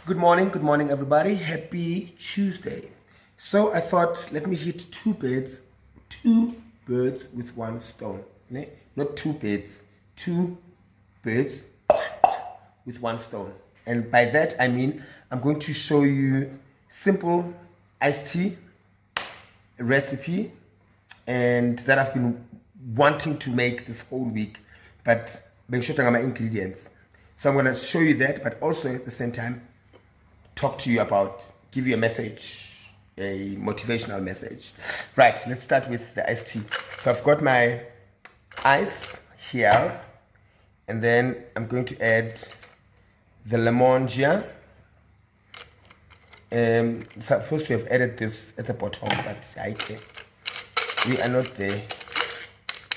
Good morning, everybody. Happy Tuesday. So I thought, let me hit two birds with one stone. Ne? Not two birds with one stone. And by that, I mean, I'm going to show you simple iced tea recipe, and that I've been wanting to make this whole week, but make sure to my ingredients. So I'm going to show you that, but also at the same time, talk to you about, give you a message, a motivational message. Right, let's start with the iced tea. So I've got my ice here, and then I'm going to add the lemon here. I'm supposed to have added this at the bottom, but we are not there.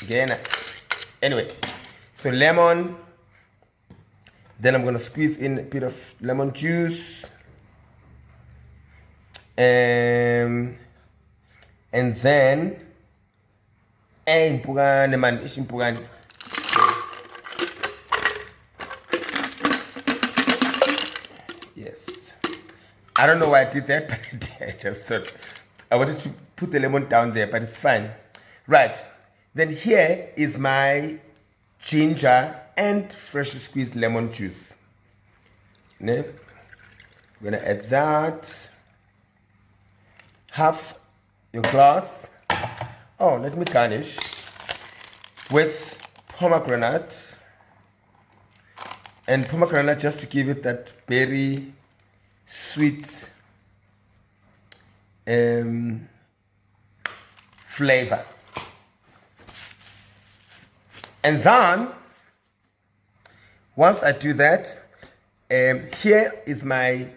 Again, anyway, so lemon. Then I'm going to squeeze in a bit of lemon juice. And then yes, I don't know why I did that, but I just thought I wanted to put the lemon down there, but it's fine. Right, then here is my ginger and freshly squeezed lemon juice. I'm gonna add that. Half your glass. Oh, let me garnish with pomegranate. And pomegranate just to give it that very sweet flavor. And then, once I do that, here is my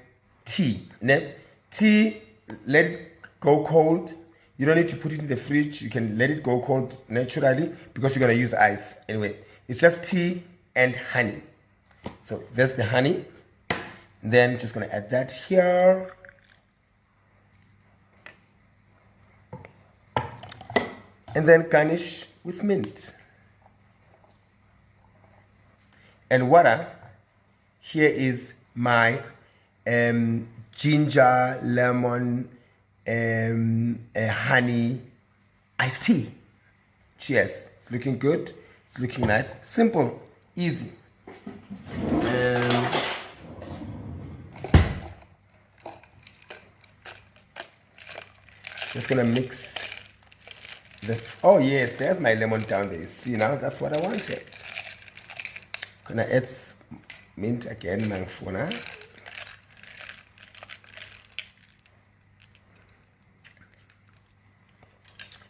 tea. Tea, let it go cold. You don't need to put it in the fridge. You can let it go cold naturally because you're going to use ice. Anyway, it's just tea and honey. So there's the honey. Then just going to add that here. And then garnish with mint. And water. Here is my ginger, lemon, honey iced tea. Cheers. It's looking good. It's looking nice. Simple. Easy. Just gonna mix the. Oh yes, there's my lemon down there. See now, that's what I wanted. Gonna add mint again, mangfuna.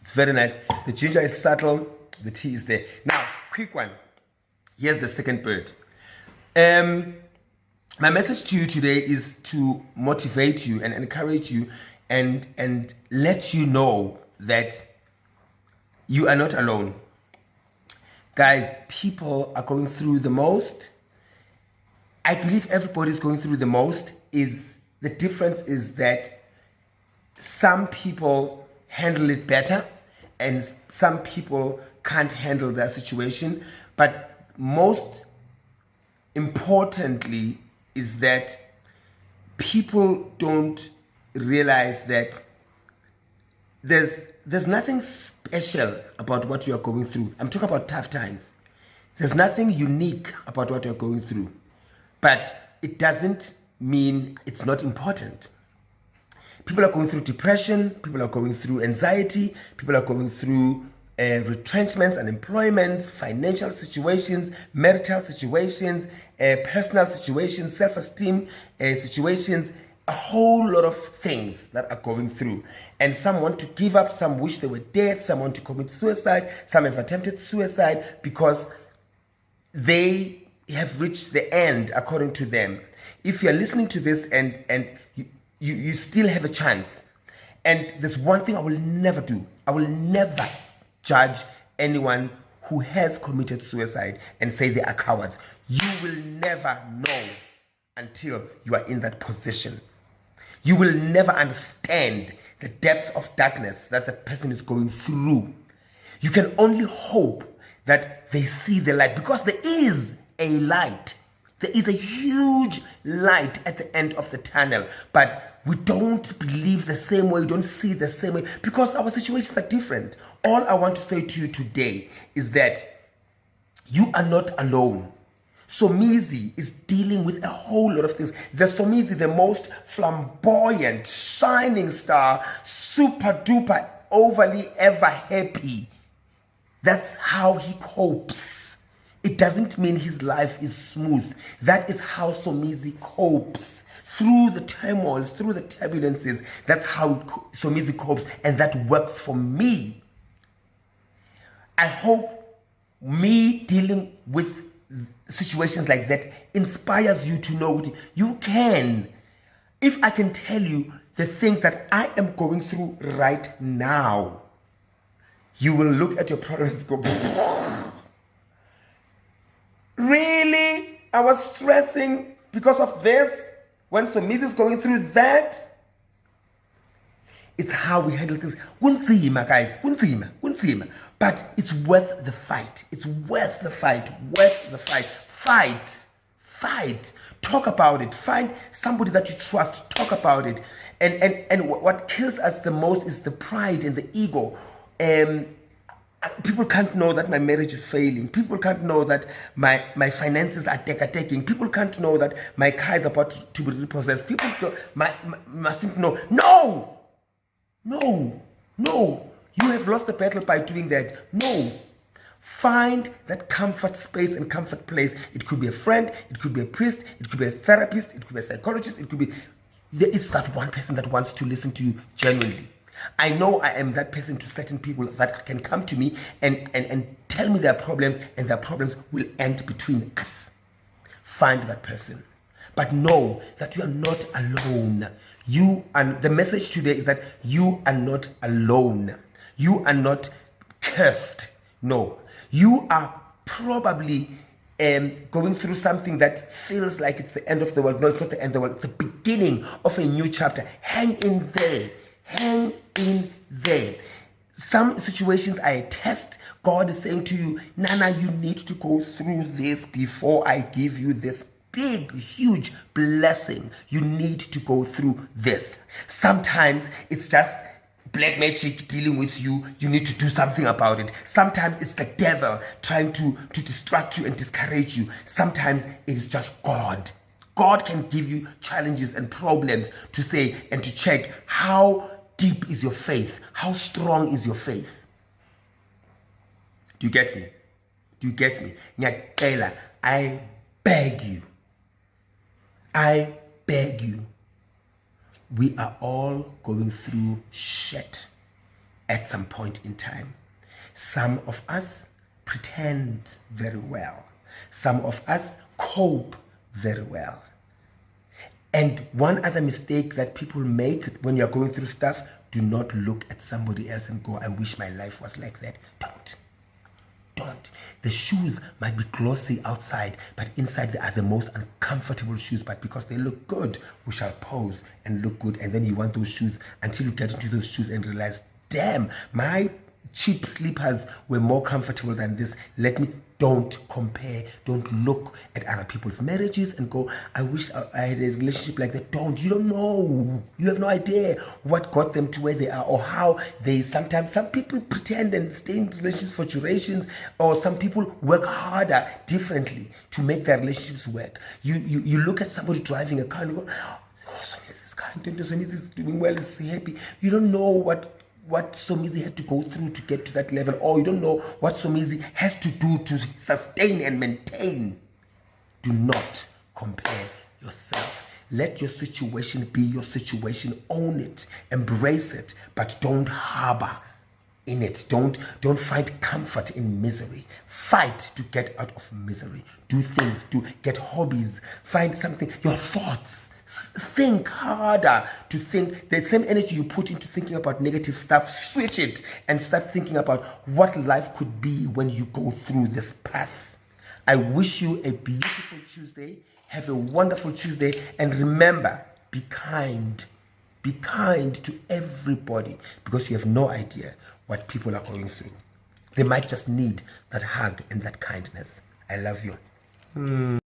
It's very nice. The ginger is subtle. The tea is there. Now, quick one. Here's the second bird. My message to you today is to motivate you and encourage you and let you know that you are not alone. Guys, people are going through the most. I believe everybody's going through the most. The difference is that some people handle it better and some people can't handle their situation. But most importantly is that people don't realize that there's nothing special about what you are going through. I'm talking about tough times. There's nothing unique about what you're going through. But it doesn't mean it's not important. People are going through depression. People are going through anxiety. People are going through retrenchments, unemployment, financial situations, marital situations, personal situations, self-esteem situations, a whole lot of things that are going through. And some want to give up, some wish they were dead, some want to commit suicide, some have attempted suicide because they have reached the end according to them. If you're listening to this and you still have a chance, and there's one thing I will never do. I will never judge anyone who has committed suicide and say they are cowards. You will never know until you are in that position. You will never understand the depths of darkness that the person is going through. You can only hope that they see the light, because there is a light. There is a huge light at the end of the tunnel, but we don't believe the same way, we don't see the same way, because our situations are different. All I want to say to you today is that you are not alone. Somizi is dealing with a whole lot of things. The Somizi, the most flamboyant, shining star, super duper, overly ever happy. That's how he copes. It doesn't mean his life is smooth. That is how Somizi copes. Through the turmoils, through the turbulences, that's how Somizi copes, and that works for me. I hope me dealing with situations like that inspires you to know what you can. If I can tell you the things that I am going through right now, you will look at your problems and go, really? I was stressing because of this? When Somizi is going through that? It's how we handle things. Kunzima, guys. Kunzima. But it's worth the fight. It's worth the fight. Worth the fight. Fight. Talk about it. Find somebody that you trust. Talk about it. And what kills us the most is the pride and the ego. People can't know that my marriage is failing. People can't know that my finances are taking. People can't know that my car is about to be repossessed. People mustn't know. No. You have lost the battle by doing that. No. Find that comfort space and comfort place. It could be a friend. It could be a priest. It could be a therapist. It could be a psychologist. There is that one person that wants to listen to you genuinely. I know I am that person to certain people that can come to me and tell me their problems, and their problems will end between us. Find that person. But know that you are not alone. The message today is that you are not alone. You are not cursed. No. You are probably going through something that feels like it's the end of the world. No, it's not the end of the world. It's the beginning of a new chapter. Hang in there. Hang in there. Some situations are a test. God is saying to you, Nana, you need to go through this before I give you this big, huge blessing. You need to go through this. Sometimes it's just black magic dealing with you. You need to do something about it. Sometimes it's the devil trying to distract you and discourage you. Sometimes it is just God. God can give you challenges and problems to say and to check how deep is your faith? How strong is your faith? Do you get me? Nyakela, I beg you. We are all going through shit at some point in time. Some of us pretend very well. Some of us cope very well. And one other mistake that people make when you're going through stuff, do not look at somebody else and go, I wish my life was like that. Don't. The shoes might be glossy outside, but inside they are the most uncomfortable shoes. But because they look good, we shall pose and look good. And then you want those shoes until you get into those shoes and realize, damn, my cheap slippers were more comfortable than this. Don't compare. Don't look at other people's marriages and go, I wish I had a relationship like that. You don't know. You have no idea what got them to where they are, or how some people pretend and stay in relationships for durations, or some people work harder differently to make their relationships work. You look at somebody driving a car and you go, oh, Somizi, this guy, Somizi is doing well, is happy. You don't know what Somizi had to go through to get to that level, or you don't know what Somizi has to do to sustain and maintain. Do not compare yourself. Let your situation be your situation. Own it, embrace it, but don't harbor in it. Don't find comfort in misery. Fight to get out of misery. Do things, get hobbies, find something, your thoughts. Think harder to think. The same energy you put into thinking about negative stuff, switch it and start thinking about what life could be when you go through this path. I wish you a beautiful Tuesday. Have a wonderful Tuesday. And remember, be kind. Be kind to everybody, because you have no idea what people are going through. They might just need that hug and that kindness. I love you.